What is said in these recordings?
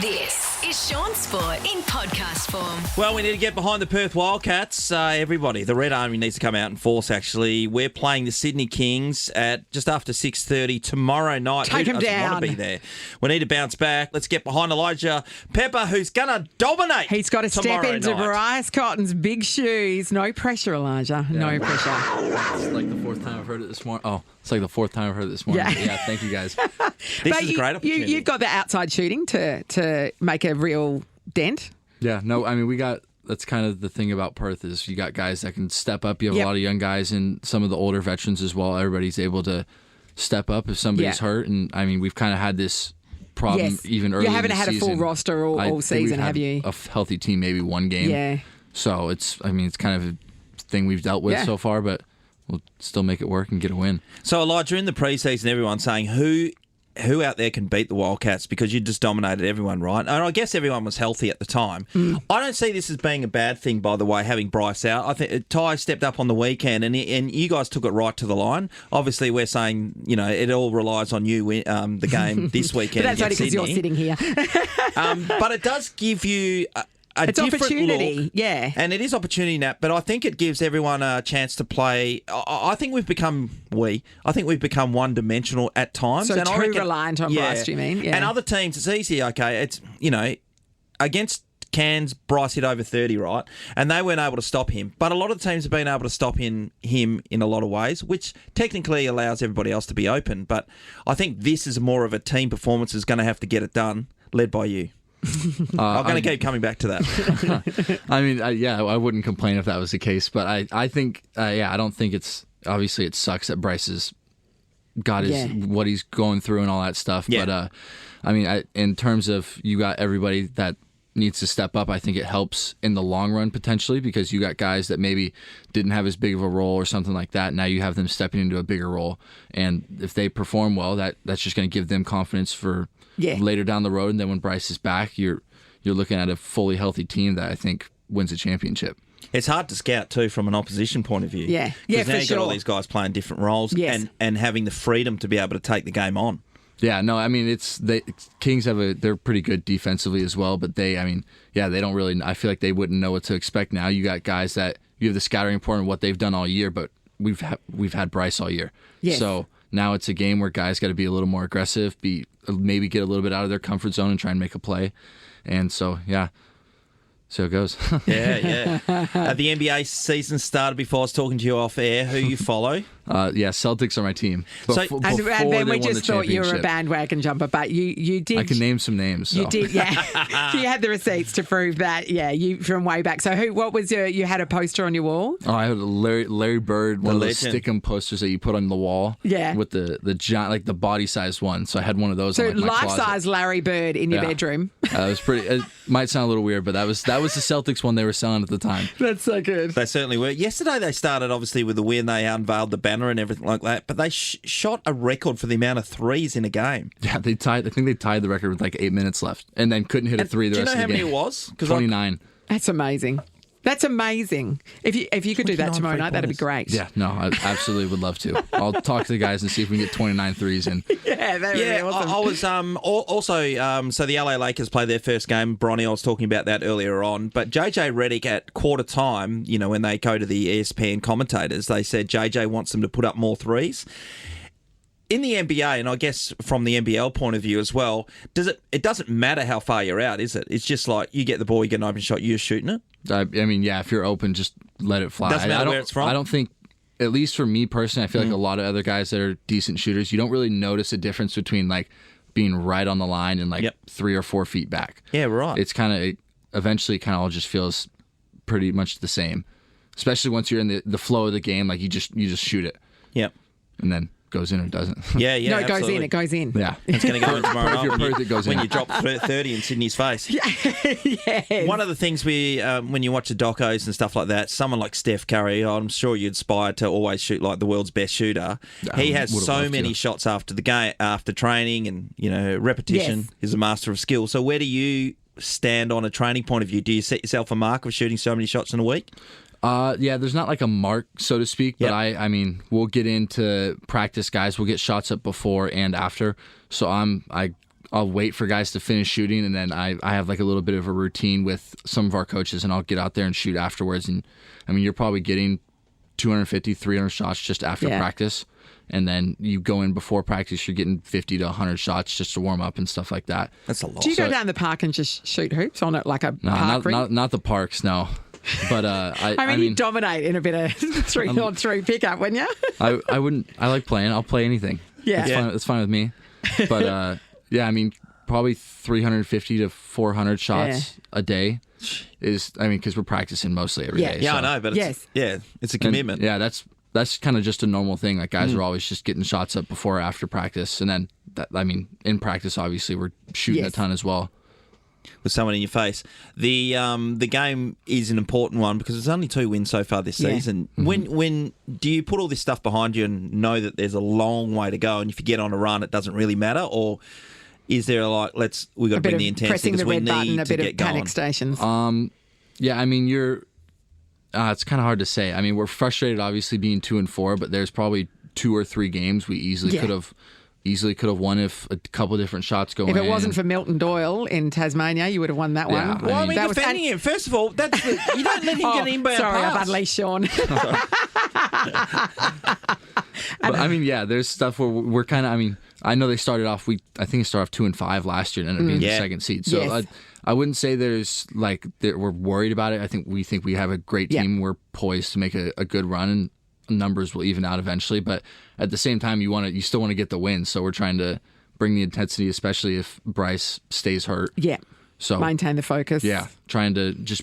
This is Shaun Sport in podcast form. Well, we need to get behind the Perth Wildcats. Everybody, the Red Army needs to come out in force, actually. We're playing the Sydney Kings at just after 6:30 tomorrow night. Take Who them doesn't down. want to be there? We need to bounce back. Let's get behind Elijah Pepper, who's going to dominate. He's got to step tomorrow into night. Bryce Cotton's big shoes. No pressure, Elijah. No pressure. It's like the fourth time I've heard it this morning. Oh, it's like the fourth time I've heard it this morning. Yeah. Yeah, thank you guys. This is a great opportunity. You've got the outside shooting to make a real dent. Yeah, no, I mean, that's kind of the thing about Perth is you got guys that can step up. You have a lot of young guys and some of the older veterans as well. Everybody's able to step up if somebody's hurt. And, I mean, we've kind of had this problem even early in the season. You haven't had a full roster all season, have you? A healthy team, maybe one game. Yeah. So, it's kind of a thing we've dealt with so far, but we'll still make it work and get a win. So, Elijah, in the preseason, everyone's saying who out there can beat the Wildcats because you just dominated everyone, right? And I guess everyone was healthy at the time. I don't see this as being a bad thing, by the way, having Bryce out. I think Ty stepped up on the weekend and you guys took it right to the line. Obviously, we're saying, it all relies on you, the game this weekend. But that's only because you're sitting here. But it does give you it's different opportunity, look, and it is opportunity, Nat. But I think it gives everyone a chance to play. I think we've become one-dimensional at times. So and too I reckon, reliant on Bryce, do you mean? Yeah. And other teams, it's easy. Okay, it's against Cairns, Bryce hit over 30, right? And they weren't able to stop him. But a lot of teams have been able to stop him in a lot of ways, which technically allows everybody else to be open. But I think this is more of a team performance is going to have to get it done, led by you. I'm going to keep coming back to that. I mean, I wouldn't complain if that was the case, but I think, I don't think it's, obviously it sucks that Bryce has got what he's going through and all that stuff. Yeah. But, in terms of you got everybody that needs to step up, I think it helps in the long run potentially because you got guys that maybe didn't have as big of a role or something like that. Now you have them stepping into a bigger role. And if they perform well, that's just going to give them confidence for later down the road. And then when Bryce is back, you're looking at a fully healthy team that I think wins a championship. It's hard to scout too from an opposition point of view. Yeah, because now for you've got all these guys playing different roles and having the freedom to be able to take the game on. Yeah, no, I mean Kings they're pretty good defensively as well, but they don't really. I feel like they wouldn't know what to expect now. You got guys that you have the scouting report on what they've done all year, but we've had Bryce all year. Yes. So now it's a game where guys got to be a little more aggressive, maybe get a little bit out of their comfort zone and try and make a play, and so it goes. Yeah. The NBA season started before I was talking to you off air. Who you follow? Celtics are my team. And then we just thought you were a bandwagon jumper, but you did. I can name some names. So. You did, yeah. You had the receipts to prove that, you from way back. So what was you had a poster on your wall? Oh, I had a Larry Bird, one of those stick-em posters that you put on the wall. Yeah. With the giant, like the body-sized one. So I had one of those. So in, my life-size Larry Bird in your bedroom. It was pretty. It might sound a little weird, but that was the Celtics one they were selling at the time. That's so good. They certainly were. Yesterday they started obviously with the win. They unveiled the banner and everything like that. But they shot a record for the amount of threes in a game. Yeah, I think they tied the record with like 8 minutes left, and then couldn't hit a three the rest of the game. Do you know how many it was? 29. That's amazing. That's amazing. If you could do that tomorrow night, that'd be great. Yeah, no, I absolutely would love to. I'll talk to the guys and see if we can get 29 threes in. Yeah, that would be awesome. I was also so the LA Lakers played their first game. Bronny, I was talking about that earlier on. But JJ Redick at quarter time, when they go to the ESPN commentators, they said JJ wants them to put up more threes. In the NBA, and I guess from the NBL point of view as well, it doesn't matter how far you're out, is it? It's just like you get the ball, you get an open shot, you're shooting it? I mean, yeah, if you're open, just let it fly. Doesn't matter where it's from? I don't think, at least for me personally, I feel like a lot of other guys that are decent shooters, you don't really notice a difference between like being right on the line and like 3 or 4 feet back. Yeah, right. It's eventually kind of all just feels pretty much the same, especially once you're in the flow of the game, like you just shoot it. Yep. And then goes in or doesn't. Yeah, no, it goes in. Yeah. It's going to go in tomorrow night when you drop 30 in Sydney's face. Yes. One of the things when you watch the docos and stuff like that, someone like Steph Curry, I'm sure you'd aspire to always shoot like the world's best shooter. He has so many shots after the game, after training and, repetition. Yes. He's a master of skill. So where do you stand on a training point of view? Do you set yourself a mark of shooting so many shots in a week? There's not like a mark, so to speak, but I mean, we'll get into practice, guys. We'll get shots up before and after. So I I'll wait for guys to finish shooting, and then I have like a little bit of a routine with some of our coaches, and I'll get out there and shoot afterwards. And I mean, you're probably getting 250, 300 shots just after practice. And then you go in before practice, you're getting 50 to 100 shots just to warm up and stuff like that. That's a lot. Do you go down the park and just shoot hoops on it like a park ring? Not the parks, no. But I mean, you dominate in a bit of 3-on-3 pickup, wouldn't you? I wouldn't. I like playing. I'll play anything. Yeah, it's fine with me. But I mean, probably 350 to 400 shots a day is. I mean, because we're practicing mostly every day. Yeah, so. I know, but it's a commitment. And, that's kind of just a normal thing. Like guys are always just getting shots up before or after practice, and then in practice, obviously, we're shooting a ton as well. With someone in your face. The game is an important one because it's only 2 wins so far this season. Mm-hmm. When do you put all this stuff behind you and know that there's a long way to go, and if you get on a run, it doesn't really matter, or is there we got to bring the intensity because we need to get going? Panic stations. Yeah, I mean it's kind of hard to say. I mean, we're frustrated obviously being 2-4, but there's probably 2 or 3 games we easily could have won if a couple of different shots go in. If it wasn't for Milton Doyle in Tasmania, you would have won that one. Well, I mean, defending him, first of all, you don't let him get an inbound sorry, pass. I've unleashed Shaun. But I mean, there's stuff where we're kind of, I mean, I know they started off, I think it started off 2-5 last year and ended up being the second seed. So I wouldn't say we're worried about it. I think we have a great team. We're poised to make a good run, and numbers will even out eventually. But at the same time, you still want to get the win. So we're trying to bring the intensity, especially if Bryce stays hurt. Yeah. So maintain the focus. Yeah. Trying to just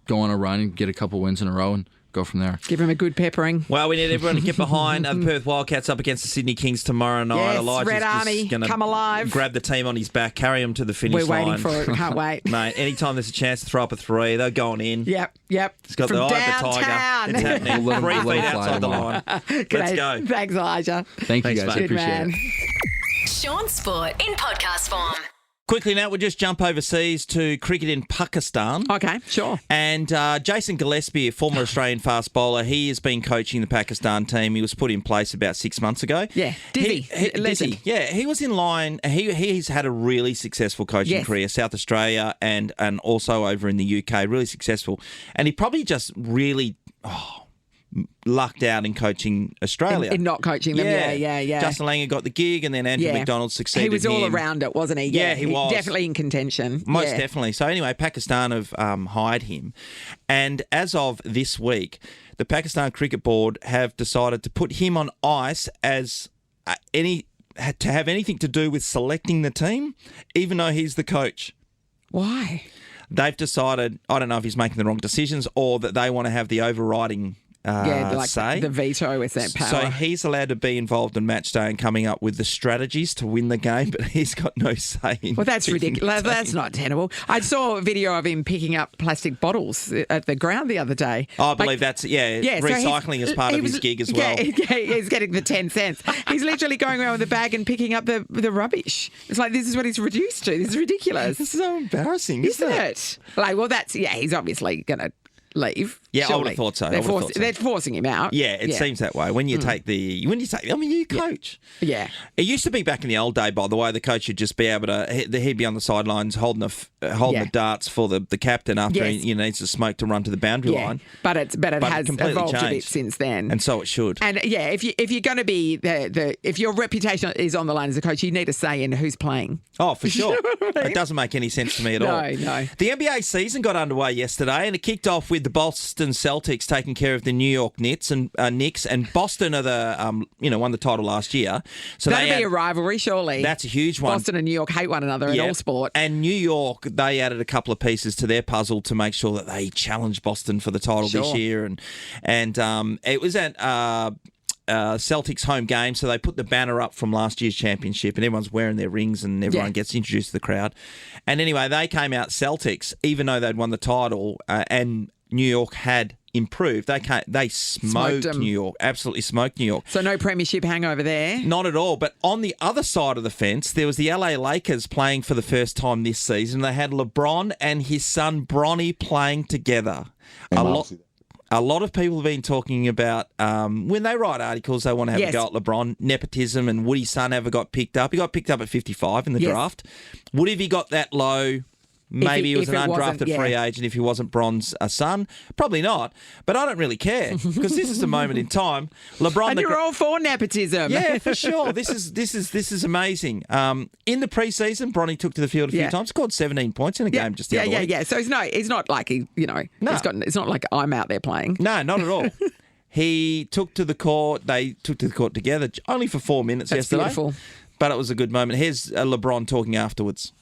go on a run and get a couple wins in a row and go from there. Give him a good peppering. Well, we need everyone to get behind the Perth Wildcats up against the Sydney Kings tomorrow night. Yes, Elijah's Red Army, come alive. Grab the team on his back, carry them to the finish line. We're line. waiting for it. Can't wait. Mate, anytime there's a chance to throw up a 3, they're going in. Yep. It's got From the eye downtown. of the tiger. It's happening. 3 feet outside the line. Let's go. Thanks, Elijah. Thank you, guys. Mate. I appreciate it. Shaun Sport in podcast form. Quickly now, we'll just jump overseas to cricket in Pakistan. Okay, sure. And Jason Gillespie, a former Australian fast bowler, he has been coaching the Pakistan team. He was put in place about 6 months ago. Yeah, Dizzy. Dizzy. Yeah, he was in line. He's had a really successful coaching career, South Australia and also over in the UK, really successful. And he probably just really... lucked out in coaching Australia. In not coaching them, yeah. Justin Langer got the gig and then Andrew McDonald succeeded him. He was all around it, wasn't he? Yeah, he was. Definitely in contention. Most definitely. So anyway, Pakistan have hired him. And as of this week, the Pakistan Cricket Board have decided to put him on ice as to have anything to do with selecting the team, even though he's the coach. Why? They've decided, I don't know if he's making the wrong decisions or that they want to have the overriding say. The veto with that power. So he's allowed to be involved in match day and coming up with the strategies to win the game, but he's got no say in Well, that's ridiculous. That's not tenable. I saw a video of him picking up plastic bottles at the ground the other day. I believe that's, recycling is part of his gig as well. Yeah, he's getting the 10 cents. He's literally going around with a bag and picking up the rubbish. It's like, this is what he's reduced to. This is ridiculous. This is so embarrassing, isn't it? Like, well, he's obviously going to leave. Yeah, surely. I would have thought so. They're forcing him out. Yeah, it seems that way. When you you coach. Yeah. It used to be back in the old day, by the way, the coach would just be able to, he'd be on the sidelines holding the darts for the captain after he needs to smoke to run to the boundary line. But it has evolved a bit since then. And so it should. And if you're going to be if your reputation is on the line as a coach, you need a say in who's playing. Oh, for sure. It doesn't make any sense to me at all. No. The NBA season got underway yesterday and it kicked off with the Boston Celtics taking care of the New York Knicks, and Boston are the won the title last year. So that'd be a rivalry, surely. That's a huge one. Boston and New York hate one another in all sport. And New York, they added a couple of pieces to their puzzle to make sure that they challenged Boston for the title this year, and it was at Celtics home game, so they put the banner up from last year's championship and everyone's wearing their rings and everyone gets introduced to the crowd. And anyway, they came out Celtics, even though they'd won the title and New York had improved. They smoked New York, absolutely smoked New York. So no premiership hangover there? Not at all. But on the other side of the fence, there was the LA Lakers playing for the first time this season. They had LeBron and his son Bronny playing together. A lot of people have been talking about when they write articles, they want to have a go at LeBron, nepotism, and would his son ever got picked up? He got picked up at 55 in the draft. Would have he got that low? Maybe he was an undrafted free agent if he wasn't Bron's son. Probably not. But I don't really care because this is a moment in time. LeBron, and you're all for nepotism. Yeah, for sure. This is amazing. In the preseason, Bronny took to the field a few times, scored 17 points in a game just the other week. So he's not like it's not like I'm out there playing. No, not at all. He took to the court. They took to the court together only for 4 minutes yesterday. Beautiful. But it was a good moment. Here's LeBron talking afterwards.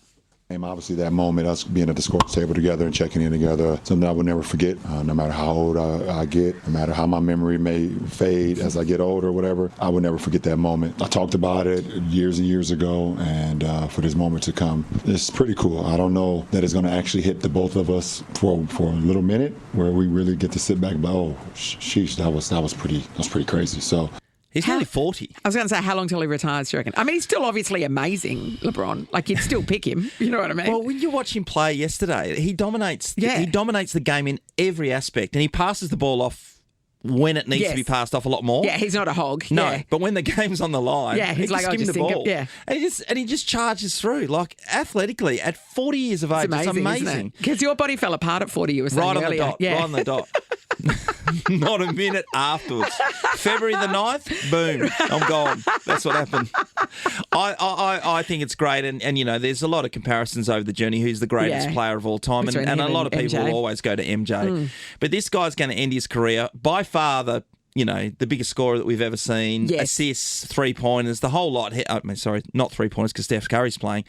Obviously, that moment, us being at the sports table together and checking in together, something I will never forget. No matter how old I get, no matter how my memory may fade as I get older or whatever, I will never forget that moment. I talked about it years and years ago, and for this moment to come, it's pretty cool. I don't know that it's going to actually hit the both of us for a little minute where we really get to sit back and go, oh, sheesh, that was pretty crazy. So. He's nearly 40. I was going to say, how long till he retires, do you reckon? I mean, he's still obviously amazing, LeBron. Like, you'd still pick him. You know what I mean? Well, when you watch him play yesterday, he dominates. He dominates the game in every aspect, and he passes the ball off when it needs to be passed off a lot more. Yeah, he's not a hog. No, but when the game's on the line, he's like, just give him the ball. And he just charges through. Like, athletically, at 40 years of age, it's amazing. Because your body fell apart at 40, you were saying right on earlier. the dot. Right on the dot. Not a minute afterwards. February the 9th, boom, I'm gone. That's what happened. I think it's great, and you know, there's a lot of comparisons over the journey. Who's the greatest player of all time? And a lot of people will always go to MJ. But this guy's going to end his career by far the biggest scorer that we've ever seen. Assists, 3-pointers, the whole lot. I mean, sorry, not 3-pointers because Steph Curry's playing.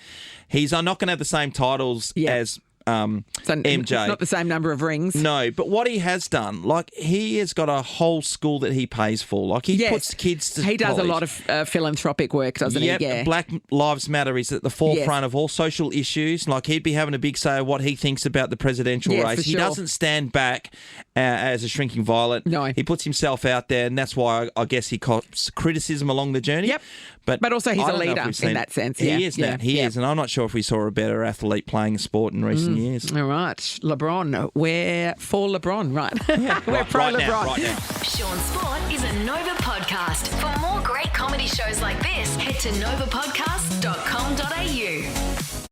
He's not going to have the same titles as MJ. Not the same number of rings. No, but what he has done, like, he has got a whole school that he pays for. Like, he puts kids to He does college. A lot of philanthropic work, doesn't he? Yeah. Black Lives Matter is at the forefront of all social issues. Like, he'd be having a big say of what he thinks about the presidential race. He doesn't stand back as a shrinking violet. No. He puts himself out there, and that's why I guess he cops criticism along the journey. Yep. But also he's a leader in that sense. He is, Nat. He is. And I'm not sure if we saw a better athlete playing a sport in recent years. All right. LeBron. We're for LeBron, right? We're pro LeBron. Right now. Shaun Sport is a Nova podcast. For more great comedy shows like this, head to novapodcast.com.au.